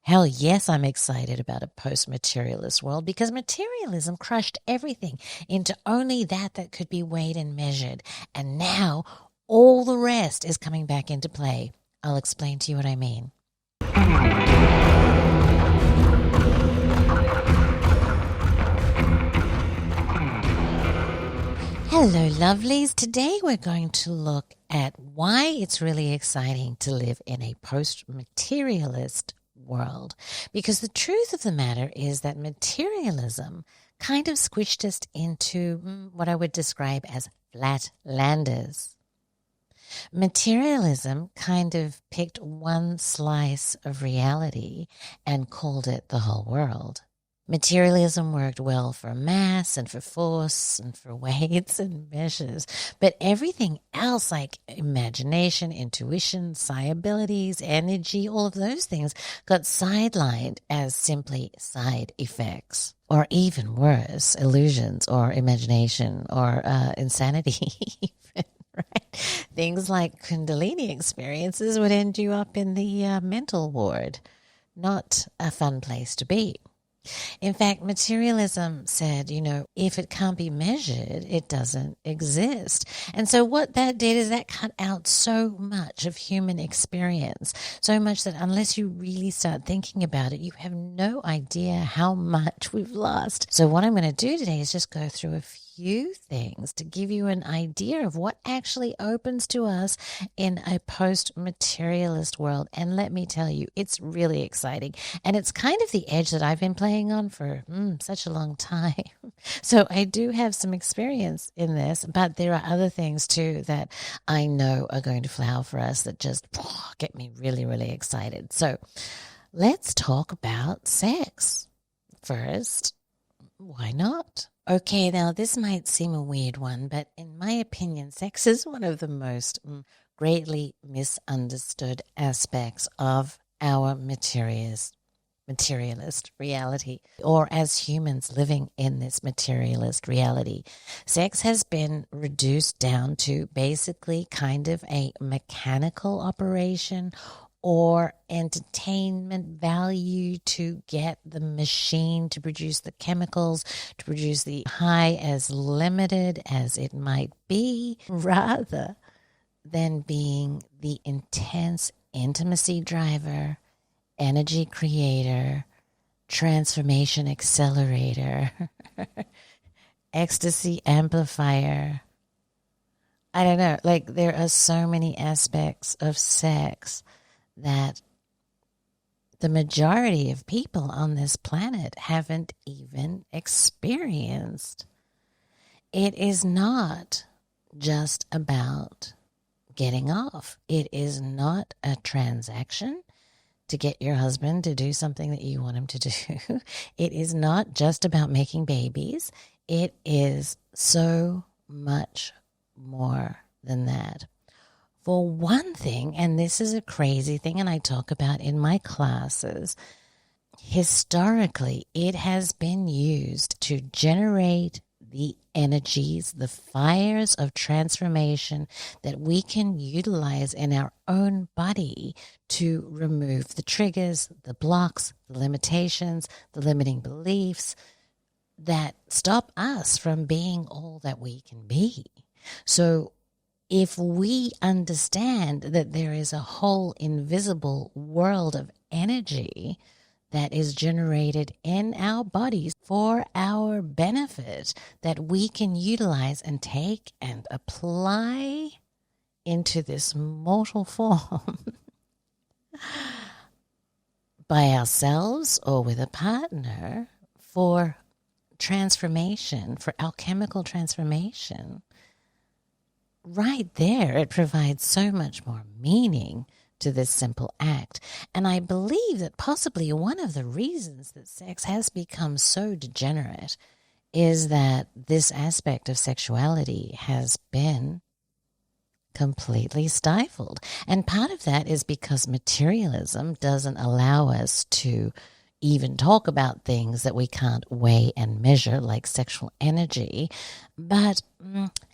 Hell yes, I'm excited about a post-materialist world because materialism crushed everything into only that could be weighed and measured. And now all the rest is coming back into play. I'll explain to you what I mean. Hello, lovelies. Today we're going to look at why it's really exciting to live in a post-materialist world. Because the truth of the matter is that materialism kind of squished us into what I would describe as flatlanders. Materialism kind of picked one slice of reality and called it the whole world. Materialism worked well for mass and for force and for weights and measures, but everything else like imagination, intuition, psi abilities, energy, all of those things got sidelined as simply side effects, or even worse, illusions or imagination or insanity. Right? Things like Kundalini experiences would end you up in the mental ward. Not a fun place to be. In fact, materialism said, if it can't be measured, it doesn't exist. And so what that did is that cut out so much of human experience, so much that unless you really start thinking about it, you have no idea how much we've lost. So what I'm going to do today is just go through a few things to give you an idea of what actually opens to us in a post-materialist world. And let me tell you, it's really exciting. And it's kind of the edge that I've been playing on for such a long time. So I do have some experience in this, but there are other things too that I know are going to flower for us that just get me really, really excited. So let's talk about sex first. Why not? Okay, now this might seem a weird one, but in my opinion, sex is one of the most greatly misunderstood aspects of our materialist reality, or as humans living in this materialist reality. Sex has been reduced down to basically kind of a mechanical operation or entertainment value to get the machine to produce the chemicals, to produce the high, as limited as it might be, rather than being the intense intimacy driver, energy creator, transformation accelerator, ecstasy amplifier. I don't know, like there are so many aspects of sex that the majority of people on this planet haven't even experienced. It is not just about getting off. It is not a transaction to get your husband to do something that you want him to do. It is not just about making babies. It is so much more than that. For one thing, and this is a crazy thing, and I talk about in my classes, historically, it has been used to generate the energies, the fires of transformation that we can utilize in our own body to remove the triggers, the blocks, the limitations, the limiting beliefs that stop us from being all that we can be. So if we understand that there is a whole invisible world of energy that is generated in our bodies for our benefit that we can utilize and take and apply into this mortal form by ourselves or with a partner for transformation, for alchemical transformation, right there, it provides so much more meaning to this simple act. And I believe that possibly one of the reasons that sex has become so degenerate is that this aspect of sexuality has been completely stifled. And part of that is because materialism doesn't allow us to even talk about things that we can't weigh and measure, like sexual energy, but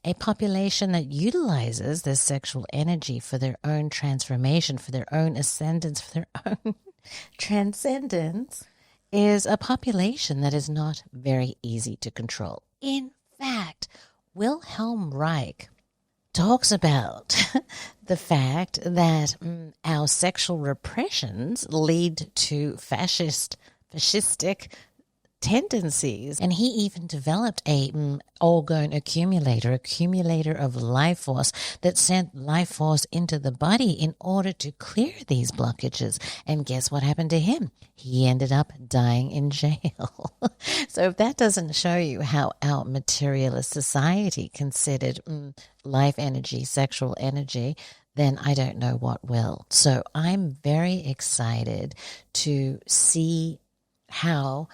a population that utilizes this sexual energy for their own transformation, for their own ascendance, for their own Transcendence is a population that is not very easy to control. In fact, Wilhelm Reich talks about the fact that our sexual repressions lead to fascistic tendencies. And he even developed a orgone accumulator of life force that sent life force into the body in order to clear these blockages. And guess what happened to him? He ended up dying in jail. So if that doesn't show you how our materialist society considered life energy, sexual energy, then I don't know what will. So I'm very excited to see how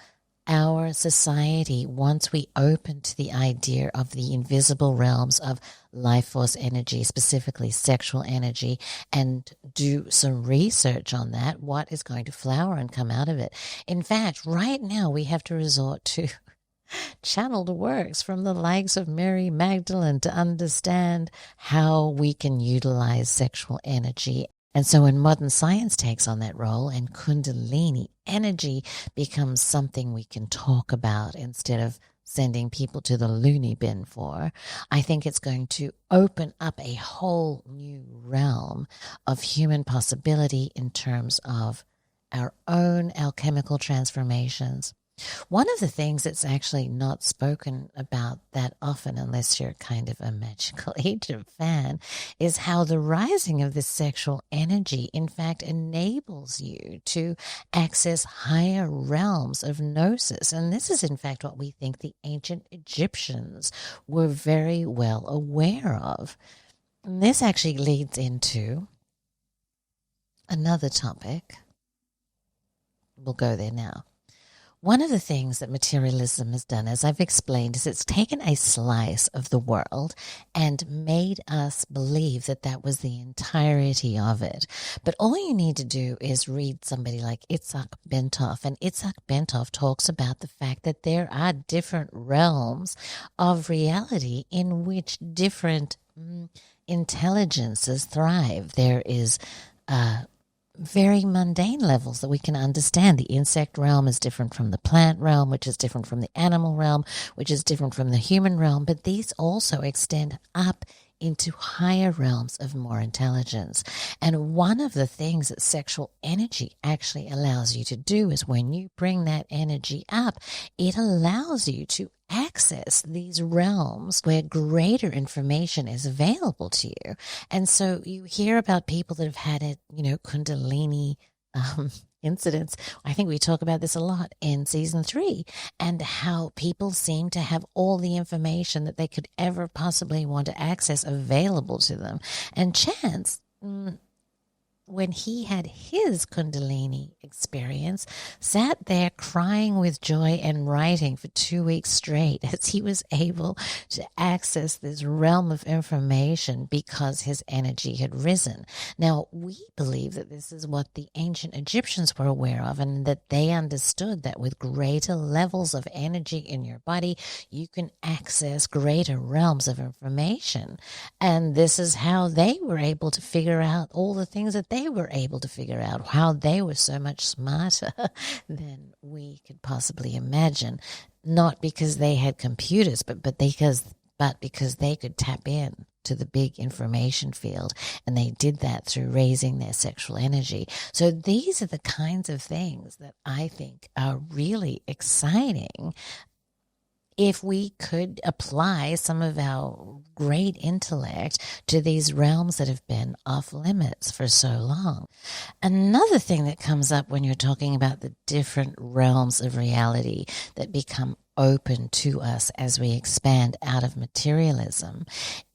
our society, once we open to the idea of the invisible realms of life force energy, specifically sexual energy, and do some research on that, what is going to flower and come out of it. In fact, right now we have to resort to channeled works from the likes of Mary Magdalene to understand how we can utilize sexual energy. And so when modern science takes on that role and Kundalini energy becomes something we can talk about instead of sending people to the loony bin for, I think it's going to open up a whole new realm of human possibility in terms of our own alchemical transformations. One of the things that's actually not spoken about that often, unless you're kind of a magical agent fan, is how the rising of this sexual energy, in fact, enables you to access higher realms of gnosis. And this is, in fact, what we think the ancient Egyptians were very well aware of. And this actually leads into another topic. We'll go there now. One of the things that materialism has done, as I've explained, is it's taken a slice of the world and made us believe that that was the entirety of it. But all you need to do is read somebody like Itzhak Bentov, and Itzhak Bentov talks about the fact that there are different realms of reality in which different intelligences thrive. There is very mundane levels that we can understand. The insect realm is different from the plant realm, which is different from the animal realm, which is different from the human realm. But these also extend up into higher realms of more intelligence. And one of the things that sexual energy actually allows you to do is when you bring that energy up, it allows you to access these realms where greater information is available to you. And so you hear about people that have had it, Kundalini incidents. I think we talk about this a lot in season 3, and how people seem to have all the information that they could ever possibly want to access available to them. And Chance, when he had his Kundalini experience, sat there crying with joy and writing for 2 weeks straight as he was able to access this realm of information because his energy had risen. Now, we believe that this is what the ancient Egyptians were aware of, and that they understood that with greater levels of energy in your body, you can access greater realms of information. And this is how they were able to figure out all the things that they were able to figure out, how they were so much smarter than we could possibly imagine, not because they had computers, but because they could tap in to the big information field, and they did that through raising their sexual energy. So these are the kinds of things that I think are really exciting if we could apply some of our great intellect to these realms that have been off limits for so long. Another thing that comes up when you're talking about the different realms of reality that become open to us as we expand out of materialism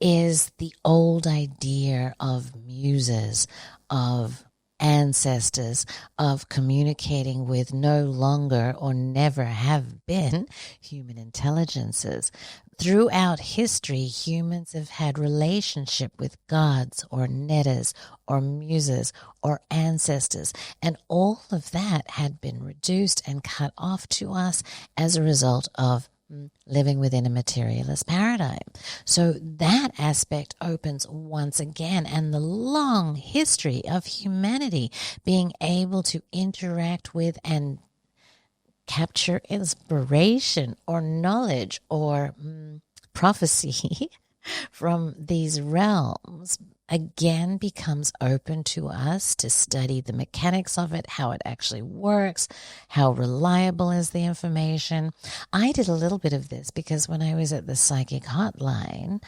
is the old idea of muses, of ancestors, of communicating with no longer or never have been human intelligences. Throughout history, humans have had relationship with gods or netters or muses or ancestors, and all of that had been reduced and cut off to us as a result of living within a materialist paradigm. So that aspect opens once again, and the long history of humanity being able to interact with and capture inspiration or knowledge or prophecy from these realms again becomes open to us to study the mechanics of it, how it actually works, how reliable is the information. I did a little bit of this because when I was at the psychic hotline,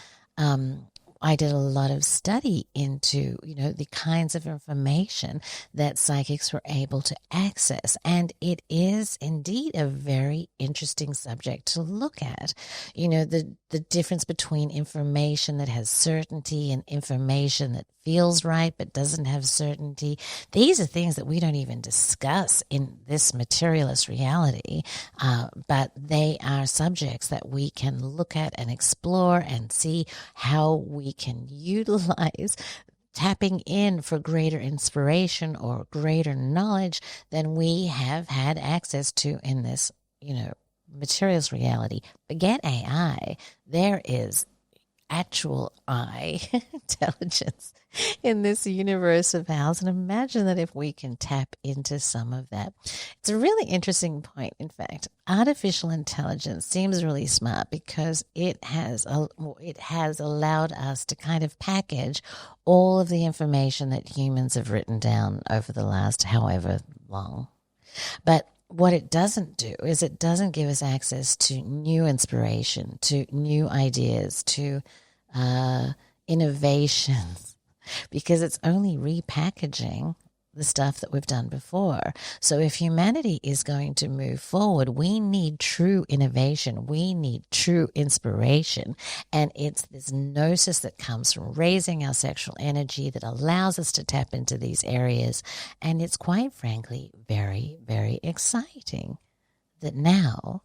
I did a lot of study into, the kinds of information that psychics were able to access. And it is indeed a very interesting subject to look at. The difference between information that has certainty and information that feels right but doesn't have certainty. These are things that we don't even discuss in this materialist reality, but they are subjects that we can look at and explore and see how we can utilize tapping in for greater inspiration or greater knowledge than we have had access to in this, materialist reality. Forget AI. There is actual I intelligence in this universe of ours. And imagine that if we can tap into some of that. It's a really interesting point. In fact, artificial intelligence seems really smart because it has allowed us to kind of package all of the information that humans have written down over the last however long. But what it doesn't do is it doesn't give us access to new inspiration, to new ideas, to innovations, because it's only repackaging the stuff that we've done before. So if humanity is going to move forward, we need true innovation. We need true inspiration. And it's this gnosis that comes from raising our sexual energy that allows us to tap into these areas. And it's quite frankly very, very exciting that now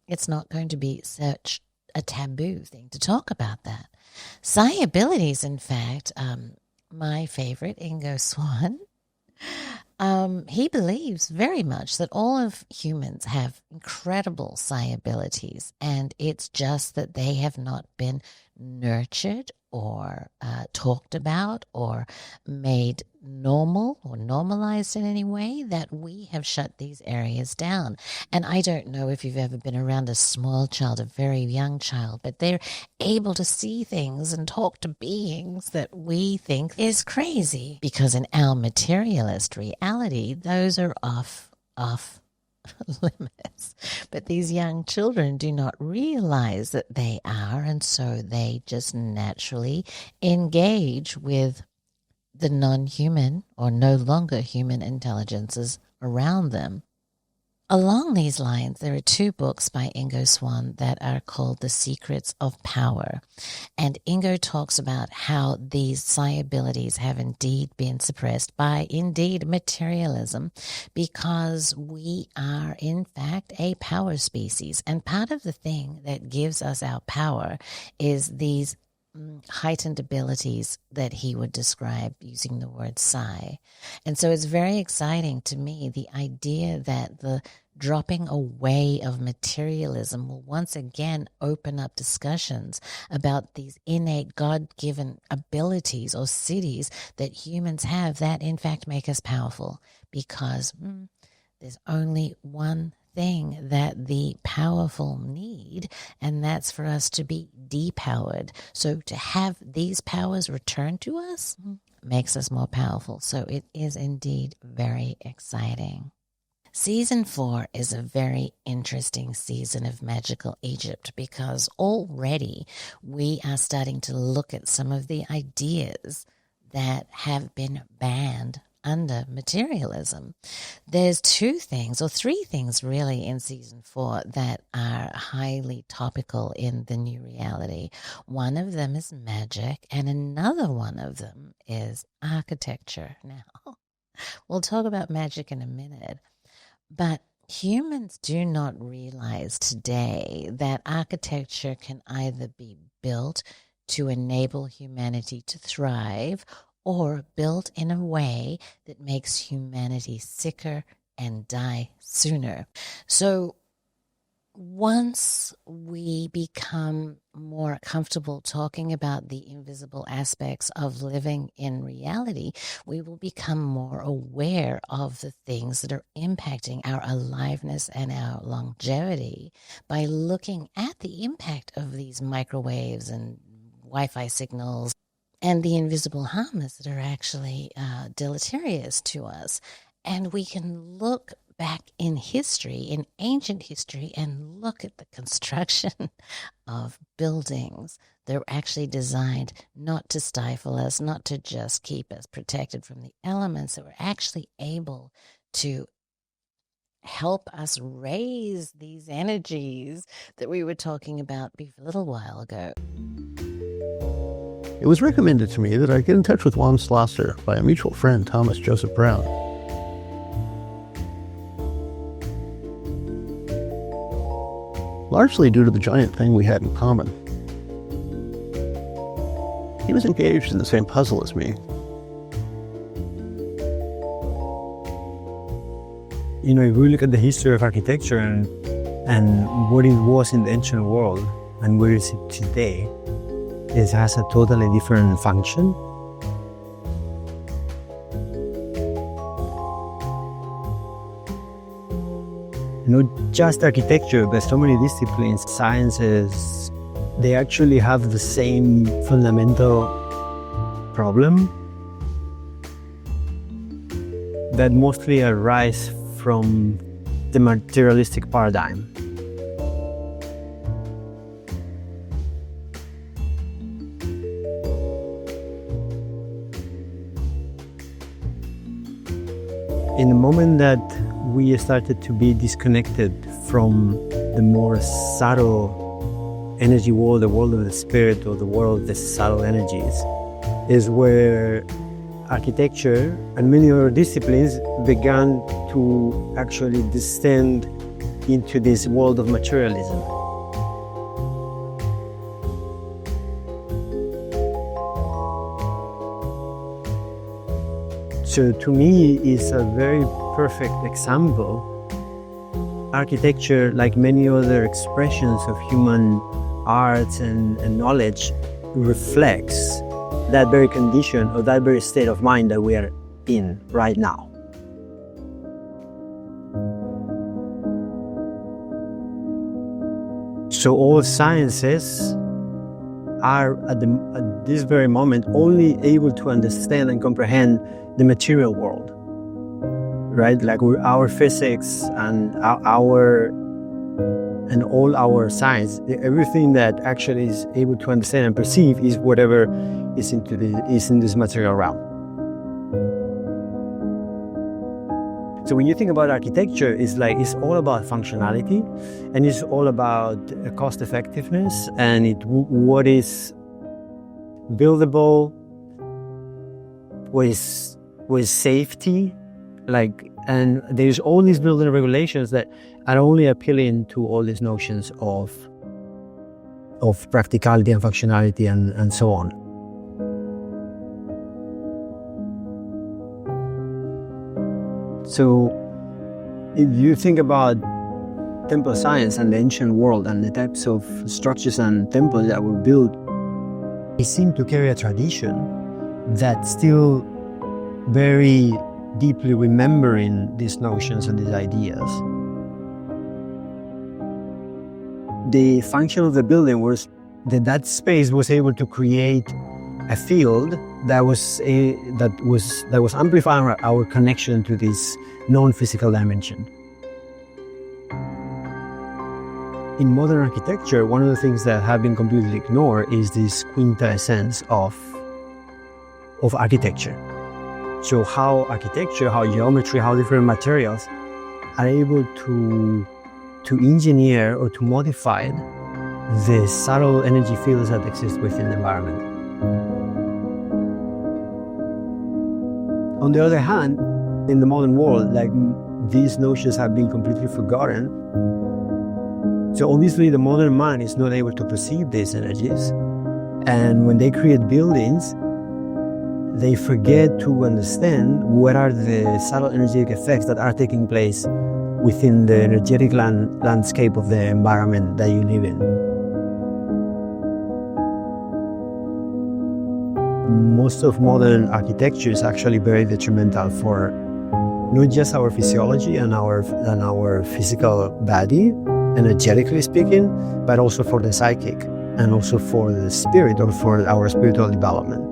it's not going to be such a taboo thing to talk about that. Psi abilities, in fact, my favorite, Ingo Swann, he believes very much that all of humans have incredible psi abilities, and it's just that they have not been nurtured or talked about or made normal or normalized in any way, that we have shut these areas down. And I don't know if you've ever been around a small child, a very young child, but they're able to see things and talk to beings that we think is crazy, because in our materialist reality, those are off limits. But these young children do not realize that they are, and so they just naturally engage with the non-human or no longer human intelligences around them. Along these lines, there are two books by Ingo Swann that are called The Secrets of Power. And Ingo talks about how these psi abilities have indeed been suppressed by indeed materialism, because we are in fact a power species. And part of the thing that gives us our power is these heightened abilities that he would describe using the word psi. And so it's very exciting to me, the idea that the dropping away of materialism will once again open up discussions about these innate God-given abilities or cities that humans have that in fact make us powerful, because there's only one thing that the powerful need, and that's for us to be depowered. So to have these powers returned to us makes us more powerful. So it is indeed very exciting. Season 4 is a very interesting season of Magical Egypt, because already we are starting to look at some of the ideas that have been banned under materialism. There's two things, or three things really, in season 4 that are highly topical in the new reality. One of them is magic, and another one of them is architecture. Now, we'll talk about magic in a minute, but humans do not realize today that architecture can either be built to enable humanity to thrive, or built in a way that makes humanity sicker and die sooner. So once we become more comfortable talking about the invisible aspects of living in reality, we will become more aware of the things that are impacting our aliveness and our longevity by looking at the impact of these microwaves and Wi-Fi signals and the invisible harms that are actually deleterious to us. And we can look back in history, in ancient history, and look at the construction of buildings that were actually designed not to stifle us, not to just keep us protected from the elements, that were actually able to help us raise these energies that we were talking about a little while ago. It was recommended to me that I get in touch with Juan Slosser by a mutual friend, Thomas Joseph Brown. Largely due to the giant thing we had in common. He was engaged in the same puzzle as me. You know, if we look at the history of architecture and what it was in the ancient world and where is it today, it has a totally different function. Not just architecture, but so many disciplines, sciences, they actually have the same fundamental problem that mostly arise from the materialistic paradigm. In the moment that we started to be disconnected from the more subtle energy world, the world of the spirit, or the world of the subtle energies, is where architecture and many other disciplines began to actually descend into this world of materialism. So to me, it's a very perfect example. Architecture, like many other expressions of human arts and knowledge, reflects that very condition or that very state of mind that we are in right now. So all sciences are at this very moment only able to understand and comprehend the material world, right? Like our physics and all our science, everything that actually is able to understand and perceive is whatever is in this material realm. So when you think about architecture, it's all about functionality, and it's all about cost effectiveness, and what is buildable, with safety, and there's all these building regulations that are only appealing to all these notions of practicality and functionality and so on. So if you think about temple science and the ancient world and the types of structures and temples that were built, they seem to carry a tradition that still very deeply remembering these notions and these ideas. The function of the building was that space was able to create a field that was amplifying our connection to this non-physical dimension. In modern architecture, one of the things that have been completely ignored is this quintessence of architecture. So how architecture, how geometry, how different materials are able to engineer or to modify the subtle energy fields that exist within the environment. On the other hand, in the modern world, these notions have been completely forgotten. So obviously the modern man is not able to perceive these energies. And when they create buildings, they forget to understand what are the subtle energetic effects that are taking place within the energetic landscape of the environment that you live in. Most of modern architecture is actually very detrimental for not just our physiology and our physical body, energetically speaking, but also for the psychic and also for the spirit or for our spiritual development.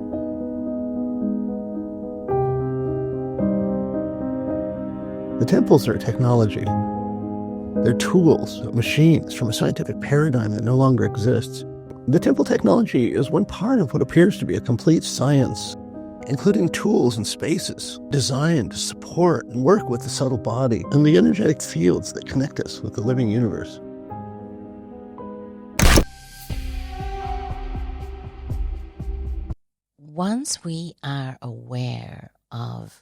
The temples are technology. They're tools, machines from a scientific paradigm that no longer exists. The temple technology is one part of what appears to be a complete science, including tools and spaces designed to support and work with the subtle body and the energetic fields that connect us with the living universe. Once we are aware of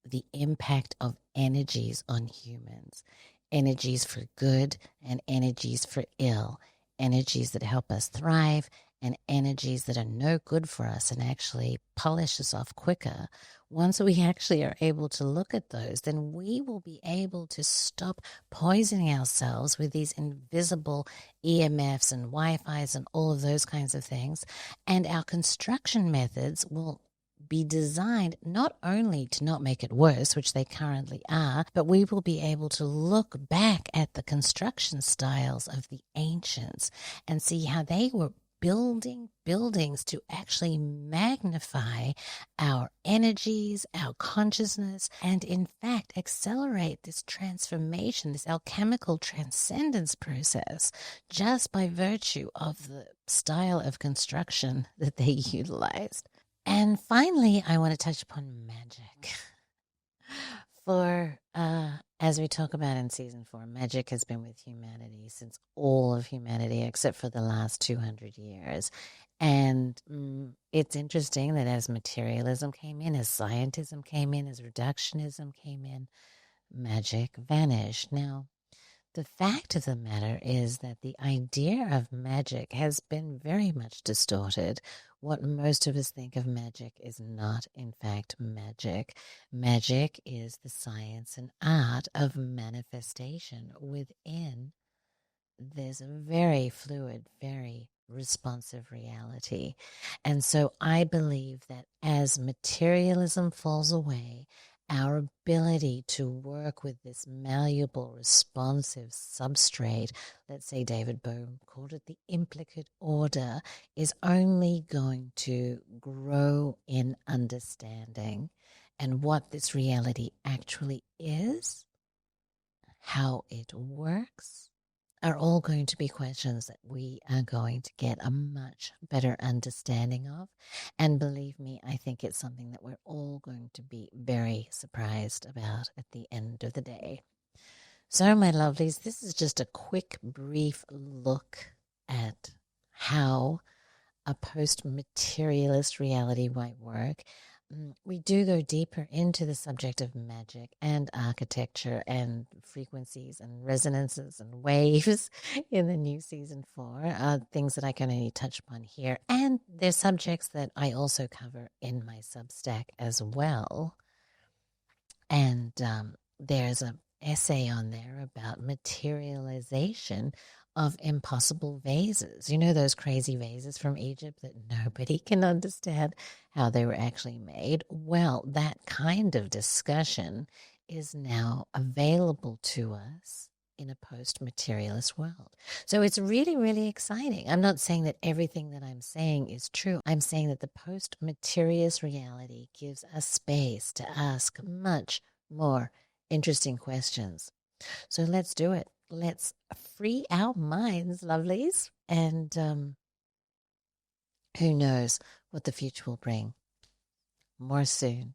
the impact of energies on humans, energies for good and energies for ill, energies that help us thrive and energies that are no good for us and actually polish us off quicker. Once we actually are able to look at those, then we will be able to stop poisoning ourselves with these invisible EMFs and Wi-Fi's and all of those kinds of things. And our construction methods will be designed not only to not make it worse, which they currently are, but we will be able to look back at the construction styles of the ancients and see how they were building buildings to actually magnify our energies, our consciousness, and in fact accelerate this transformation, this alchemical transcendence process, just by virtue of the style of construction that they utilized. And finally, I want to touch upon magic. For, as we talk about in season 4, magic has been with humanity since all of humanity, except for the last 200 years. And it's interesting that as materialism came in, as scientism came in, as reductionism came in, magic vanished. Now, the fact of the matter is that the idea of magic has been very much distorted. What most of us think of magic is not, in fact, magic. Magic is the science and art of manifestation within this very fluid, very responsive reality. And so I believe that as materialism falls away, our ability to work with this malleable, responsive substrate, let's say David Bohm called it the implicate order, is only going to grow in understanding. And what this reality actually is, how it works, are all going to be questions that we are going to get a much better understanding of. And believe me, I think it's something that we're all going to be very surprised about at the end of the day. So, my lovelies, this is just a quick, brief look at how a post-materialist reality might work. We do go deeper into the subject of magic and architecture and frequencies and resonances and waves in the new season 4, things that I can only touch upon here. And they're subjects that I also cover in my Substack as well. And there's an essay on there about materialization of impossible vases. You know those crazy vases from Egypt that nobody can understand how they were actually made? Well, that kind of discussion is now available to us in a post-materialist world. So it's really, really exciting. I'm not saying that everything that I'm saying is true. I'm saying that the post-materialist reality gives us space to ask much more interesting questions. So let's do it. Let's free our minds, lovelies. And who knows what the future will bring. More soon.